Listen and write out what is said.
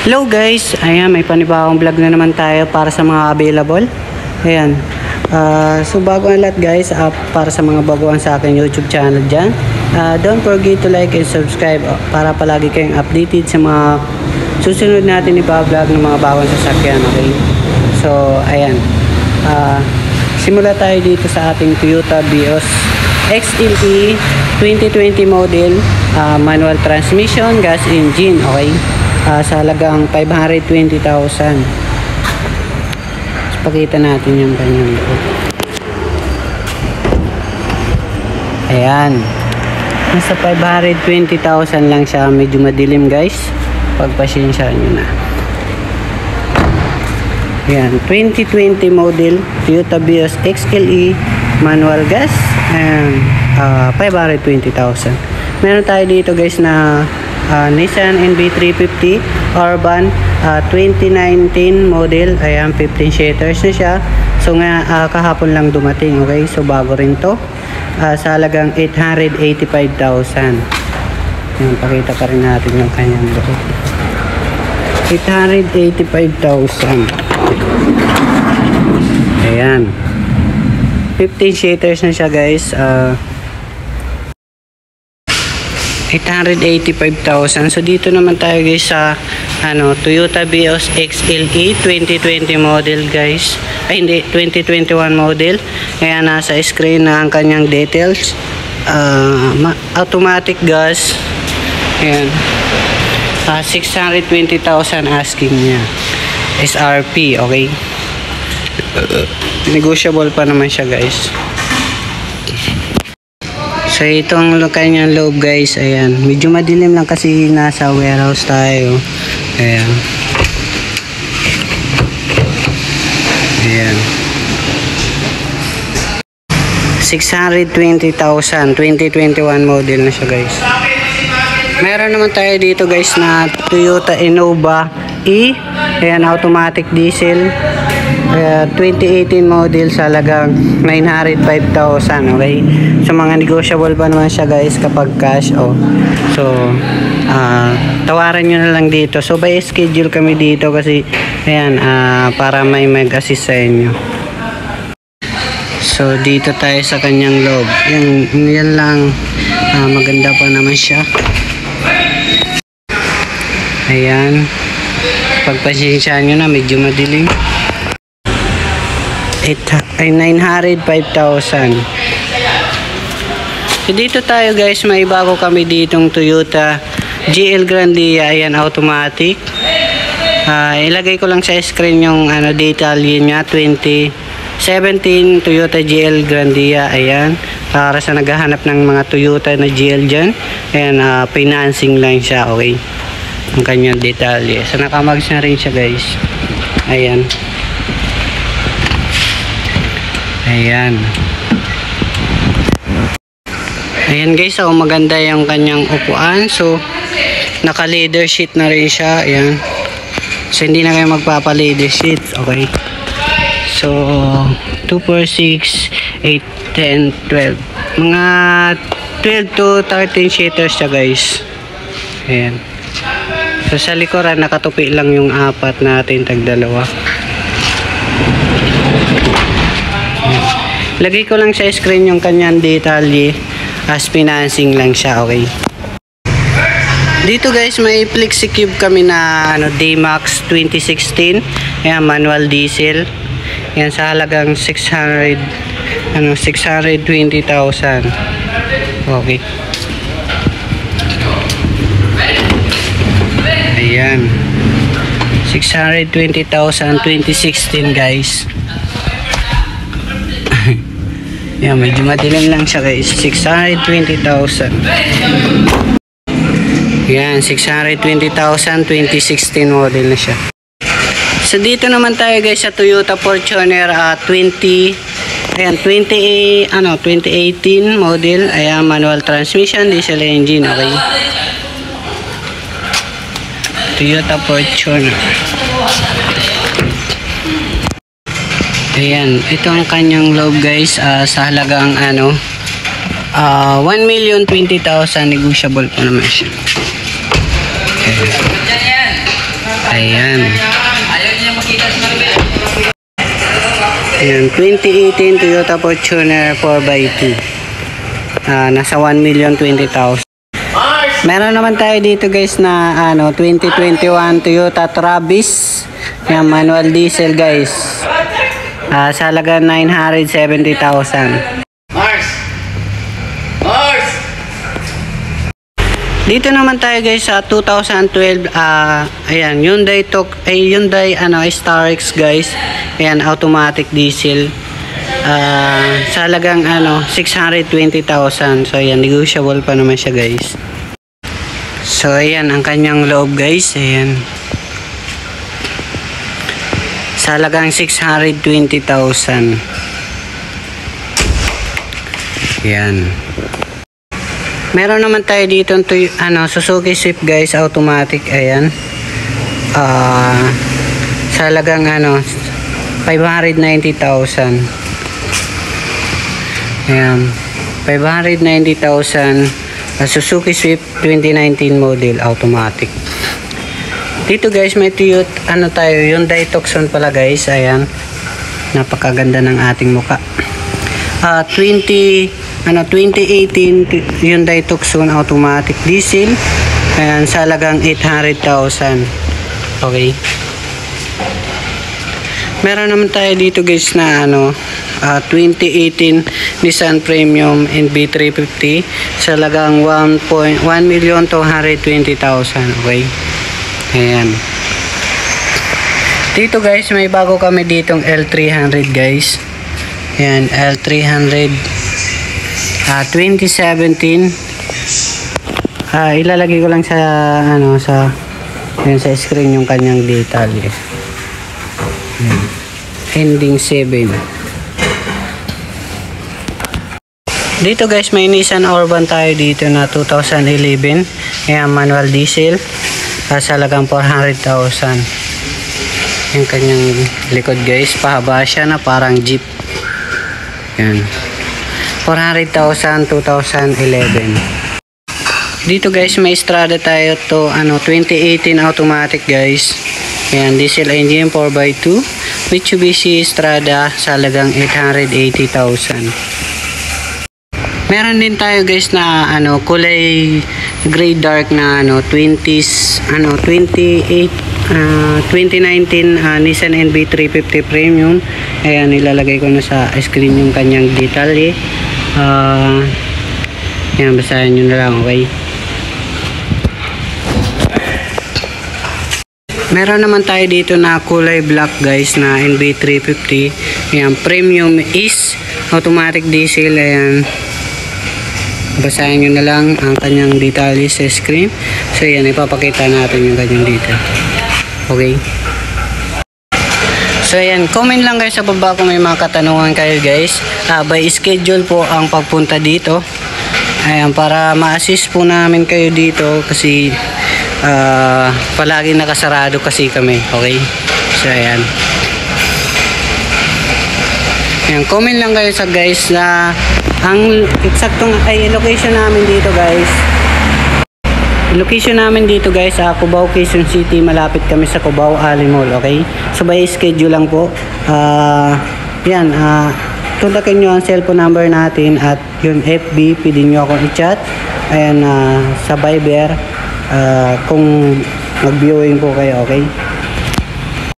Hello guys, ayan, may panibawang vlog na naman tayo para sa mga available. Ayan, so bago ang lahat guys, para sa mga baguhan sa aking YouTube channel dyan, don't forget to like and subscribe para palagi kayong updated sa mga susunod natin ipa-vlog ng mga bagong sasakyan. Okay, so ayan, simula tayo dito sa ating Toyota Vios XLE 2020 model, manual transmission, gas engine. Okay, sa halagang 520,000. Pakita natin yung kanyang loob. Ayan, nasa 520,000 lang siya. Medyo madilim guys, pagpasyensyahan nyo na. Ayan, 2020 model Toyota Vios XLE manual gas, and 520,000. Meron tayo dito guys na Nissan NV350 Urban 2019 model. Ayan, 15 seaters na siya. So nga kahapon lang dumating. Okay, so bago rin to, sa halagang 885,000. Ayan, pakita pa rin natin yung kanyang loob. 885,000. Ayan, 15 seaters na siya guys. 885,000. So dito naman tayo guys sa Toyota Vios XLE 2020 model guys. Ay hindi, 2021 model. Kaya nasa screen na ang kanyang details. Automatic gas. Ayan, 620,000 asking niya. SRP. Okay, negotiable pa naman siya guys. So itong kanyang loob guys, ayan, medyo madilim lang kasi nasa warehouse tayo. Ayan, ayan, 620,000, 2021 model na siya guys. Meron naman tayo dito guys na Toyota Innova E. Ayan, automatic diesel, 2018 model sa halagang 905,000. Okay, so mga negotiable pa naman siya guys kapag cash. So tawaran nyo na lang dito. So by schedule kami dito kasi ayan, para may mag-assist sa inyo. So dito tayo sa kanyang loob. Yan lang, maganda pa naman siya. Ayan, pagpasensyahan nyo na, medyo madilim. 905,000. So dito tayo guys, may bago kami ditong Toyota GL Grandia. Ayan, automatic. Ilagay ko lang sa screen yung detalye niya. 2017 Toyota GL Grandia. Ayan, para sa naghahanap ng mga Toyota na GL dyan. Ayan, financing lang siya. Okay, ang kanyang detalye. So nakamags na rin siya guys. Ayan, ayan, ayan guys. So maganda yung kanyang upuan. So naka leather sheet na rin siya. Ayan, so hindi na kayo magpapa leather sheet. Okay, so 2, 4, 6, 8, 10, 12, mga 12 to 13 seaters siya guys. Ayan, so sa likuran nakatupi lang yung apat natin, tagdalawa. Lagay ko lang sa screen yung kanyang detalye, as financing lang siya. Okay, dito guys may FlexiCube kami na D-Max 2016. Ayan, manual diesel. Ayan, sa halagang 620,000. Okay, ayan, 620,000 2016 guys. Yan, medyo madilim lang siya guys. 620,000. Yan, 620,000 2016 model na siya. So dito naman tayo guys sa Toyota Fortuner 2018 model. Ayan, manual transmission, diesel engine. Okay, Toyota Fortuner. Ayan, ito ang kanyang loob guys, sa halagang 1,020,000, negotiable pa naman siya. Okay. Ayan. Ayaw niya makita sa maribel. Ayan, 2018 Toyota Fortuner 4x2. Nasa 1,020,000. Meron naman tayo dito guys na 2021 Toyota Travis. Yan, manual diesel guys. Sa halaga 970,000. Dito naman tayo guys sa 2012 ayan, Hyundai Starex guys. Ayan, automatic diesel. Sa halagang 620,000. So ayan, negotiable pa naman siya guys. So ayan ang kanyang loob guys. Ayan. Sa halagang 620,000. Ayan. Meron naman tayo dito Suzuki Swift guys, automatic. Ayan. Sa halagang 590,000. Ayan. 590,000. Suzuki Swift 2019 model, automatic. Dito guys may Toyota Hyundai Tucson pala guys. Ayan. Napakaganda ng ating muka. 2018 Hyundai Tucson automatic diesel. Ayan, sa halagang 800,000. Okay. Meron naman tayo dito guys na 2018 Nissan Premium NB350 sa halagang 1,220,000. Okay. Ayan. Dito guys may bago kami ditong L300 guys. Ayan, L300 2017. Ilalagay ko lang sa sa screen yung kanyang detail. Ending 7. Dito guys may Nissan Urban tayo dito na 2011. Ayan, manual diesel. Sa halagang 400,000. Yung kanyang likod guys, pahaba siya na parang jeep. Ayan. 400,000, 2011. Dito guys may Strada tayo to 2018 automatic guys. Ayan, diesel engine 4x2 Mitsubishi Strada sa halagang 880,000. Meron din tayo guys na kulay gray dark na 2019 Nissan NB350 Premium. Ayan, ilalagay ko na sa screen yung kanyang detalye. Yan, basahin nyo na lang, okay? Meron naman tayo dito na kulay black guys na NB350. Ayan, Premium is automatic diesel. Ayan, basahin nyo na lang ang kanyang detalye sa screen. So yan, ipapakita natin yung kanyang detail. Okay. So ayan, comment lang guys sa baba kung may mga katanungan kayo guys. By schedule po ang pagpunta dito. Ayan, para ma-assist po namin kayo dito kasi palagi nakasarado kasi kami. Okay. So ayan. Ayan, comment lang kayo sa guys na ang eksaktong location namin dito guys. Location namin dito guys sa Cubao, Quezon City. Malapit kami sa Cubao Ali Mall, okay? So by schedule lang po. Yan, kontakin nyo ang cellphone number natin at yung FB, pwede nyo akong i-chat. Ayan, sa Viber, kung mag-viewing po kayo, okay?